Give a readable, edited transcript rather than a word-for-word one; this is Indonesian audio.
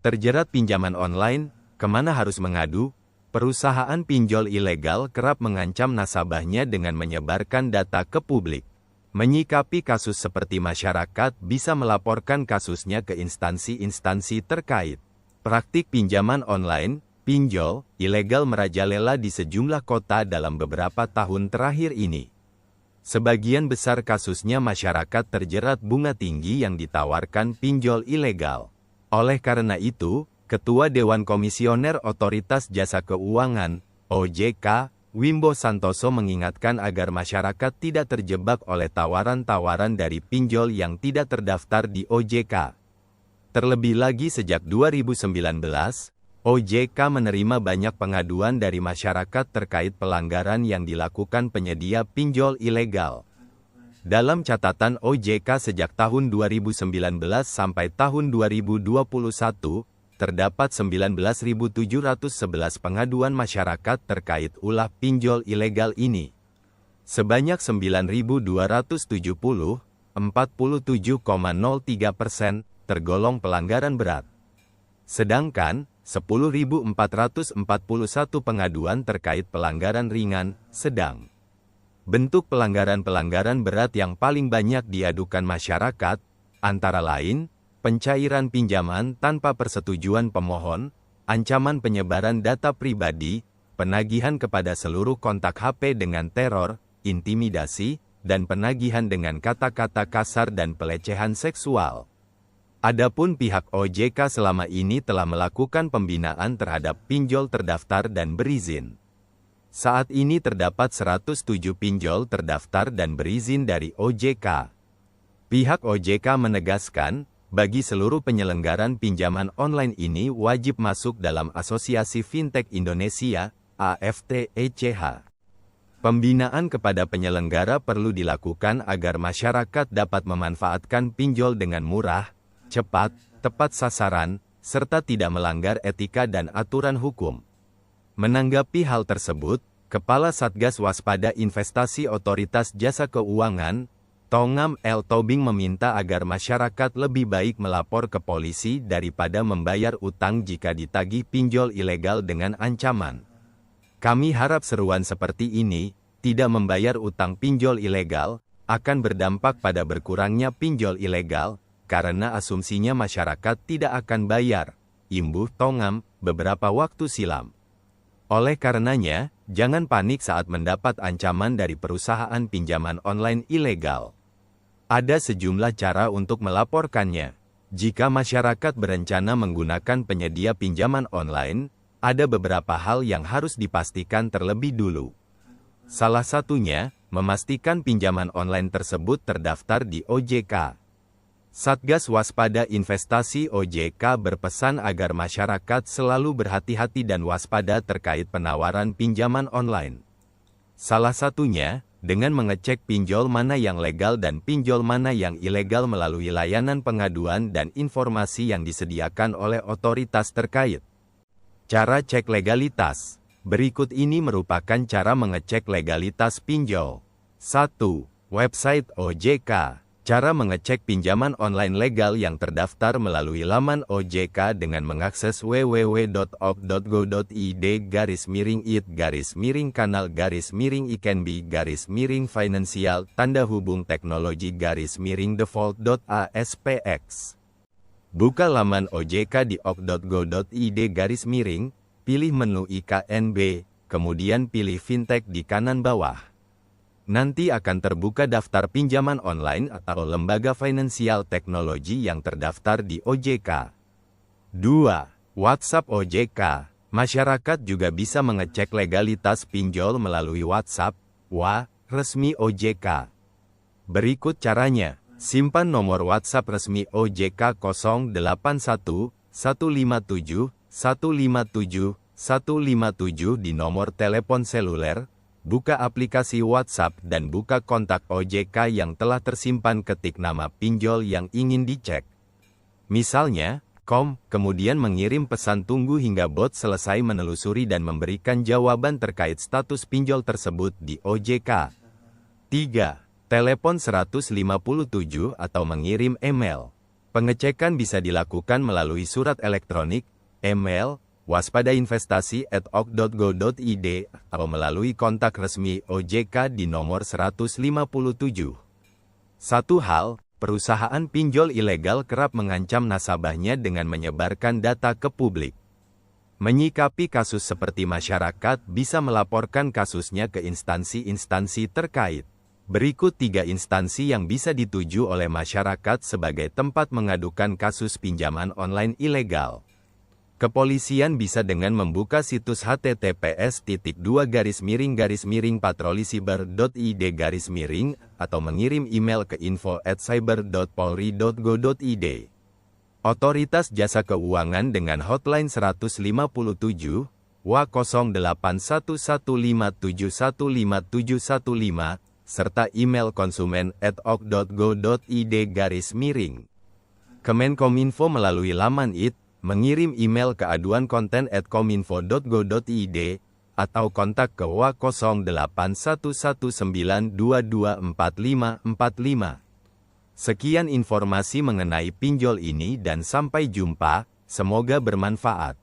Terjerat pinjaman online, kemana harus mengadu? Perusahaan pinjol ilegal kerap mengancam nasabahnya dengan menyebarkan data ke publik. Menyikapi kasus seperti masyarakat bisa melaporkan kasusnya ke instansi-instansi terkait. Praktik pinjaman online, pinjol, ilegal merajalela di sejumlah kota dalam beberapa tahun terakhir ini. Sebagian besar kasusnya masyarakat terjerat bunga tinggi yang ditawarkan pinjol ilegal. Oleh karena itu, Ketua Dewan Komisioner Otoritas Jasa Keuangan, OJK, Wimbo Santoso mengingatkan agar masyarakat tidak terjebak oleh tawaran-tawaran dari pinjol yang tidak terdaftar di OJK. Terlebih lagi sejak 2019, OJK menerima banyak pengaduan dari masyarakat terkait pelanggaran yang dilakukan penyedia pinjol ilegal. Dalam catatan OJK sejak tahun 2019 sampai tahun 2021, terdapat 19.711 pengaduan masyarakat terkait ulah pinjol ilegal ini. Sebanyak 9.270, 47,03%, tergolong pelanggaran berat. Sedangkan, 10.441 pengaduan terkait pelanggaran ringan, sedang. Bentuk pelanggaran-pelanggaran berat yang paling banyak diadukan masyarakat, antara lain, pencairan pinjaman tanpa persetujuan pemohon, ancaman penyebaran data pribadi, penagihan kepada seluruh kontak HP dengan teror, intimidasi, dan penagihan dengan kata-kata kasar dan pelecehan seksual. Adapun pihak OJK selama ini telah melakukan pembinaan terhadap pinjol terdaftar dan berizin. Saat ini terdapat 107 pinjol terdaftar dan berizin dari OJK. Pihak OJK menegaskan, bagi seluruh penyelenggaran pinjaman online ini wajib masuk dalam Asosiasi Fintech Indonesia, AFT-ECH. Pembinaan kepada penyelenggara perlu dilakukan agar masyarakat dapat memanfaatkan pinjol dengan murah, cepat, tepat sasaran, serta tidak melanggar etika dan aturan hukum. Menanggapi hal tersebut, Kepala Satgas Waspada Investasi Otoritas Jasa Keuangan, Tongam L. Tobing meminta agar masyarakat lebih baik melapor ke polisi daripada membayar utang jika ditagih pinjol ilegal dengan ancaman. Kami harap seruan seperti ini, tidak membayar utang pinjol ilegal, akan berdampak pada berkurangnya pinjol ilegal, karena asumsinya masyarakat tidak akan bayar, imbuh Tongam, beberapa waktu silam. Oleh karenanya, jangan panik saat mendapat ancaman dari perusahaan pinjaman online ilegal. Ada sejumlah cara untuk melaporkannya. Jika masyarakat berencana menggunakan penyedia pinjaman online, ada beberapa hal yang harus dipastikan terlebih dulu. Salah satunya, memastikan pinjaman online tersebut terdaftar di OJK. Satgas Waspada Investasi OJK berpesan agar masyarakat selalu berhati-hati dan waspada terkait penawaran pinjaman online. Salah satunya, dengan mengecek pinjol mana yang legal dan pinjol mana yang ilegal melalui layanan pengaduan dan informasi yang disediakan oleh otoritas terkait. Cara cek legalitas. Berikut ini merupakan cara mengecek legalitas pinjol. 1. Website OJK. Cara mengecek pinjaman online legal yang terdaftar melalui laman OJK dengan mengakses www.op.go.id/it/kanal/ikenbi/financial _default.aspx. Buka laman OJK di op.go.id/, pilih menu IKNB, kemudian pilih Fintech di kanan bawah. Nanti akan terbuka daftar pinjaman online atau lembaga finansial teknologi yang terdaftar di OJK. 2. WhatsApp OJK. Masyarakat juga bisa mengecek legalitas pinjol melalui WhatsApp, WA, resmi OJK. Berikut caranya. Simpan nomor WhatsApp resmi OJK 081 157 157 157 di nomor telepon seluler. Buka aplikasi WhatsApp dan buka kontak OJK yang telah tersimpan, ketik nama pinjol yang ingin dicek. Misalnya, kemudian mengirim pesan tunggu hingga bot selesai menelusuri dan memberikan jawaban terkait status pinjol tersebut di OJK. 3. Telepon 157 atau mengirim email. Pengecekan bisa dilakukan melalui surat elektronik, email, waspadainvestasi@ok.go.id, atau melalui kontak resmi OJK di nomor 157. Satu hal, perusahaan pinjol ilegal kerap mengancam nasabahnya dengan menyebarkan data ke publik. Menyikapi kasus seperti masyarakat bisa melaporkan kasusnya ke instansi-instansi terkait. Berikut 3 instansi yang bisa dituju oleh masyarakat sebagai tempat mengadukan kasus pinjaman online ilegal. Kepolisian bisa dengan membuka situs https://patrolisiber.id/ atau mengirim email ke info@cyber.polri.go.id. Otoritas Jasa Keuangan dengan hotline 157 0811571515 serta email konsumen@ok.go.id/. Kemenkominfo melalui laman IT, mengirim email ke aduankonten@kominfo.go.id, atau kontak ke WA 081192245545. Sekian informasi mengenai pinjol ini dan sampai jumpa, semoga bermanfaat.